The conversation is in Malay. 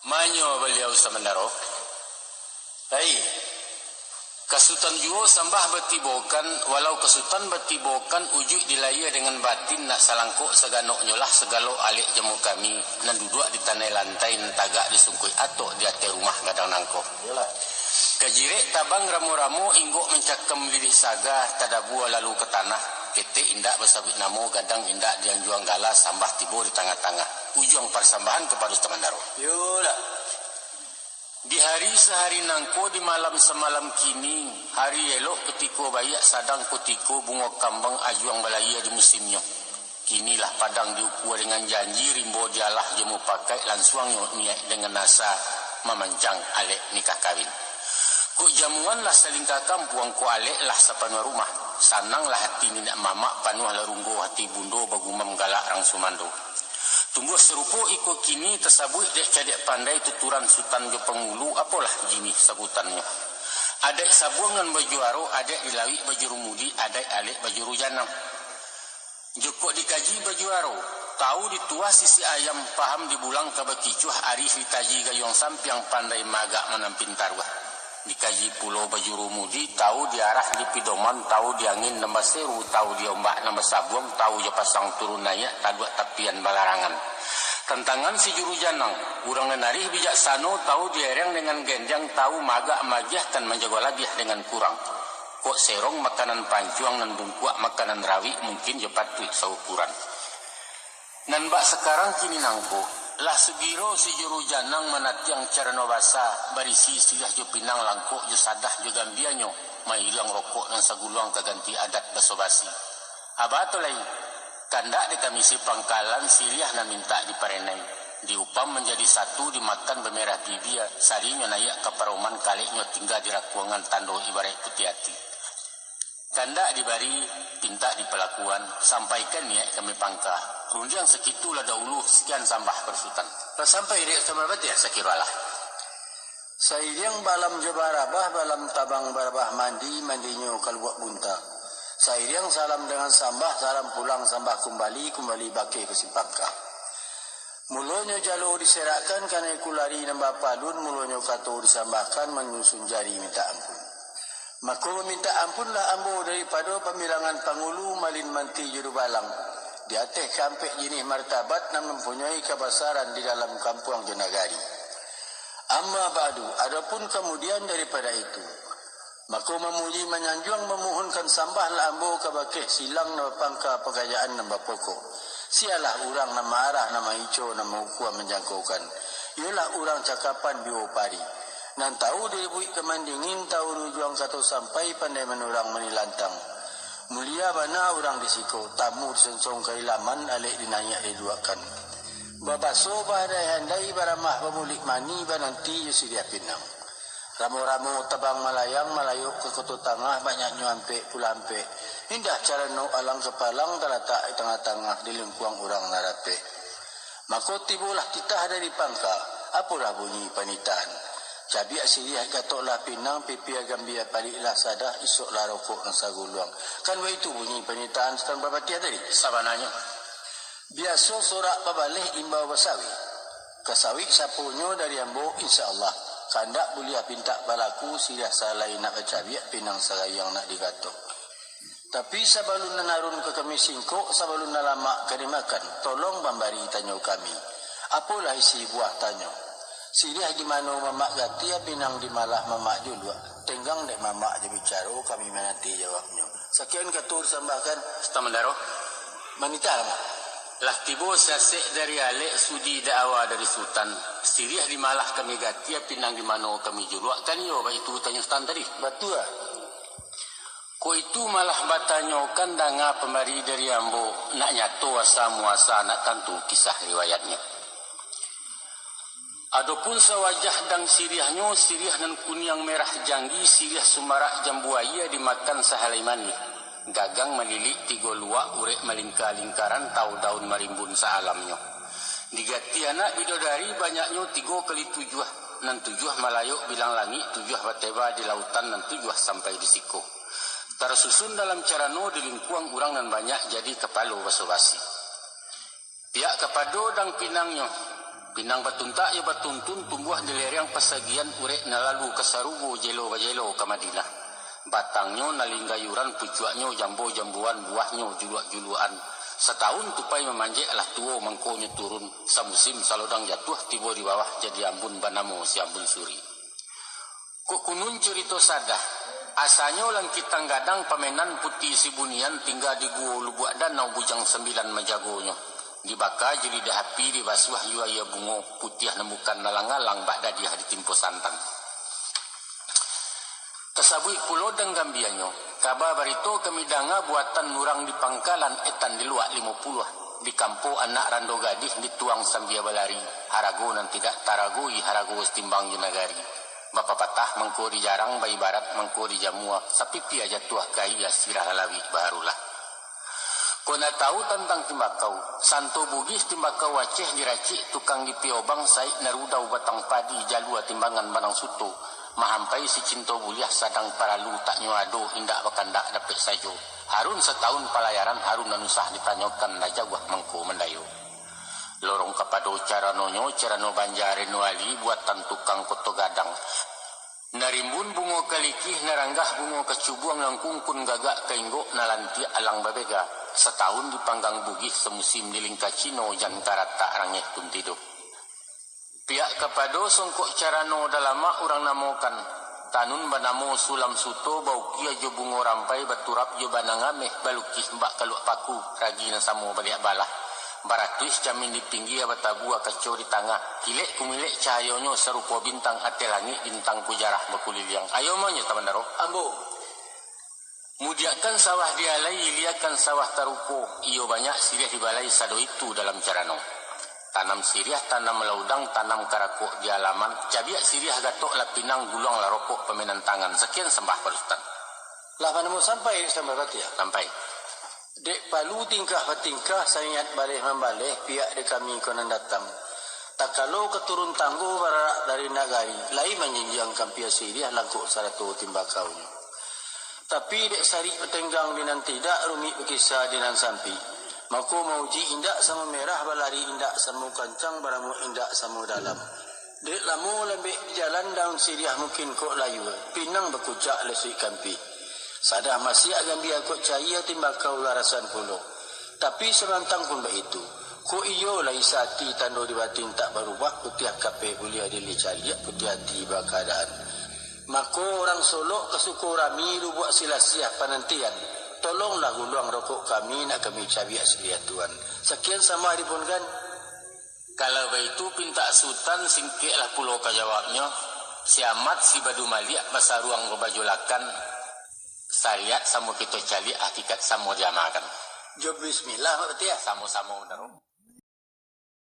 Manyo beliau samandaro. Baik. Kasutan juo sambah betibokan, walau kasutan betibokan ujuk dilaya dengan batin nak salangkok seganok nyolah segalo alik jemu kami nan duduk di tanah lantai nan tagak disungkui atok di atas rumah gadang nangko. Kajirek tabang ramu-ramu inggok mencakam lilih saga tadabua lalu ke tanah. Kete indak bersabit namo gadang indak diang juang gala sambah tibo di tengah-tengah. Ujung persambahan kepada Tamandaro. Yolah. Di hari sehari nangko di malam semalam kini, hari elok ketiko bayak sadang kutiko bunga kambang ajuang balaya di musimnya. Kinilah padang diukur dengan janji rimbo dialah jemu pakai lansuang niat dengan nasa memancang alek nikah kawin. Ku jamuan lah saling kakam puang ku alek lah sapanua rumah. Sanang lah hati ninak mamak panuh larunggo hati bundo bagumam galak rang sumando. Tumbuh serupo iko kini tersabui dek cadek pandai tuturan sultan jo pengulu apalah jini sabutannya. Adek sabungan baju aro, adek dilawi baju rumudi, adek alek baju rujanam. Joko dikaji baju aro, tahu ditua sisi ayam paham dibulang ke bekicuh arif ditaji gayong sampiang pandai magak menampin tarwah. Dikaji pulau baju rumudi, tahu diarah di pidoman, tahu diangin nambah seru, tahu diombak nambah sabung, tahu je pasang turun naik, taduak tapian balarangan. Tantangan si juru janang, urang nenarih bijaksano, tahu diereng dengan gendang, tahu magak magiah kan menjaga lagiah dengan kurang. Kok serong makanan pancuang nan bungkuak makanan rawi mungkin je patuh saukuran. Nan bak sekarang kini nangko. Lah segiro si juru janang menatiang carano basa barisi silah jo pinang langkok jo sadah jo gambianyo mai hilang rokok dan saguluang kaganti adat baso basi. Abato lain kandak di kamisi pangkalan siliah na minta diparenai diupam menjadi satu dimakan bemerah bibia sarinya naik ke paroman kaliknya tinggal di rakuangan tando ibarat putih hati. Kandak dibari pinta di pelakuan sampaikan niat kami pangkah. Rundiang sekitu lah dahulu sekian sambah persutan. Sampai dia sama berarti ya sekiralah. Sairiang balam jabarabah balam tabang barabah mandinya kalbuak bunta. Sairiang salam dengan sambah salam pulang sambah kembali baki ke simpangka. Mulonyo jalo diserakkan karena kulari nambah palun mulonyo kato disambahkan menyusun jari minta ampun. Maka meminta ampunlah ambo daripada pemilangan pangulu malin manti juru balang. Di atas kampek jenis martabat dan mempunyai kebesaran di dalam kampung Jonagari. Amma ba'du, adapun kemudian daripada itu, maka memuji menyanjung memohonkan sambahlah ambo kabakeh silang nama pangka pegayaan nama pokok. Sialah orang nama arah nama ico nama ukua menjangkaukan. Ialah orang cakapan biopari. Nan tahu diribui kemandingin tahu rujuang satu sampai pandai menurang menilantang. Mulia bana orang disiko, tamu disensong keilaman alik dinayak diduakan. Babaso badai handai baramah pemulik mani bananti yusidia pinang. Ramu-ramu tabang malayang malayuk ke kota tengah banyak nyuampe pulampe. Indah cara no alang kepalang terletak di tengah-tengah di lingkuang orang narape. Maka tibulah titah dari pangka, apalah bunyi panitan. Cabi asiliah gatoklah pinang pipi agambia paliklah sadah isoklah rokok dan saguluang. Kan itu bunyi penitaan setan babatia tadi. Sabananya. Biasa sorak pabalih imbau basawi. Kasawi sapunyo dari ambo insyaAllah. Kandak buliah pinta balaku siliah salai nak cabi pinang sarayang nak digatok. Tapi sabalun nanarun ke kami singkok sabalun nalamak kedimakan. Tolong bambari tanyo kami. Apalah isi buah tanyo. Siliah gimana mamak gati ya pinang di malah mamak juga. Tenggang dek mamak je bicara kami menanti jawabnya. Sekian katur sambahkan. Tamandaro. Manita lama. Lah tibo sasek dari alek sudi dakwa dari sultan. Siliah di malah kami gati ya pinang di mana kami juluk. Kan yo itu tanya sultan tadi. Betul lah. Ko itu malah batanyokan danga pembari dari ambo. Nak nyato asa muasa nak tentu kisah riwayatnya. Adapun sewajah dang siriahnya, siriah dan kuniang merah janggi, siriah sumarak jambuaya dimakan sahalai mani. Gagang melilik tiga luak, urek melingkar lingkaran, tahu daun marimbun saalamnya. Digati anak bidodari banyaknya 3 kali 7. Nan 7 malayuk bilang langit, 7 bateba di lautan, nan 7 sampai di siko. Tersusun dalam carano di lingkuang urang dan banyak jadi kepalo baso basi. Pihak kepado dang pinangnya. Pinang batunta ya batuntun tumbuh di lereng pasagian urek nalalu kasarugo jelo bajelo ke Madinah. Batangnya nalinggayuran pucuaknya jambu-jambuan buahnya juluk-juluan. Setahun tupai memanjek lah tuo mangkonya turun. Samusim salodang jatuh tiba di bawah jadi ambun banamo si ambun suri. Kok kunun cerita sadah. Asalnya lang kitang gadang pamenan putih si bunian tinggal di gua lubuak danau bujang 9 majagonya. Dibaka jadi dahapi di basuh yuaya bungo putih nemukan nalang-alang bakda dia ditimpo santan. Kesabui pulau dan gambianyo. Kaba barito kemidanga buatan nurang di pangkalan etan di luak 50. Di kampo anak rando gadih dituang sambia balari. Harago nan tidak taragoi harago timbang junagari. Bapa patah mengko di jarang bayi barat mengko di jamua. Sapipi aja tuah kai asirah halawi baharulah. Kona tahu tentang timbakau. Santo Bugis timbakau Aceh diracik tukang di Piobang sai narudau batang padi jalua timbangan banang suto. Mahampai si cinto buliah sadang paralu tak nyuado indak bakandak dapet sajo. Harun setahun pelayaran harun nanusah ditanyokan najawah mengko mendayo. Lorong kapado caranonyo carano banjare nuali buatan tukang koto gadang. Narimbun bungo kalikih naranggah bungo kecubuang langkungkun gagak kainggo nalanti alang babega. Setahun dipanggang bugih semusim di lingka Cino jan karata rangeh tuntido. Pihak kapado songkok carano dalama orang namokan. Tanun banamo sulam suto bau kia jo bungo rampai baturap jo banangameh balukis mbak kaluak paku ragi na samo baliak balah. Baratuis jamin di pinggir batabua kacau di tangah. Kilek kumilek cahayonyo serupa bintang ate langit bintang kujarah bakuliliang. Ayo maunya teman daro. Ambo. Mudiakan sawah dialai, iliakan sawah taruko. Iyo banyak siriah dibalai sado itu dalam carano. Tanam siriah, tanam laudang, tanam karakok di halaman. Cabiak siriah gatok lapinang gulang larokok pemenan tangan. Sekian sembah Pak. Lah mana mau sampai berarti ya? Sampai. Dek palu tingkah bertingkah sayat balik membalih pihak de kami konan datang. Tak kalau keturun tangguh barak dari nagari. Lai menjenjang kampia siriah langkuk saratu timbakaunya. Tapi dek sari petenggang dinan tidak rumit berkisah dinan sampi. Mako mauji indak sama merah balari indak sama kancang baramu indak sama dalam. Dek lamu lembek jalan daun siriah mungkin kok layu. Pinang berkucak lesui kampi. Sadah masih agak biar kok cahaya timbakau larasan pulau. Tapi semantang pun begitu. Ko iyo lai sati tando di batin tak berubah putih kape bulia dili caliak putih hati bakadaan. Mako orang Solok kesukurami lu buat silasiah panantian. Tolonglah guluang rokok kami nak kami cabiak sekalian tuan. Sekian sama hari pun kan. Kalau begitu pinta sultan singkeklah pulau kajawabnya. Siamat si badu maliak masa ruang berbajulakan. Sariat sama kita cali hakikat sama diamakan. Job bismillah berarti ya. Sama-sama darum.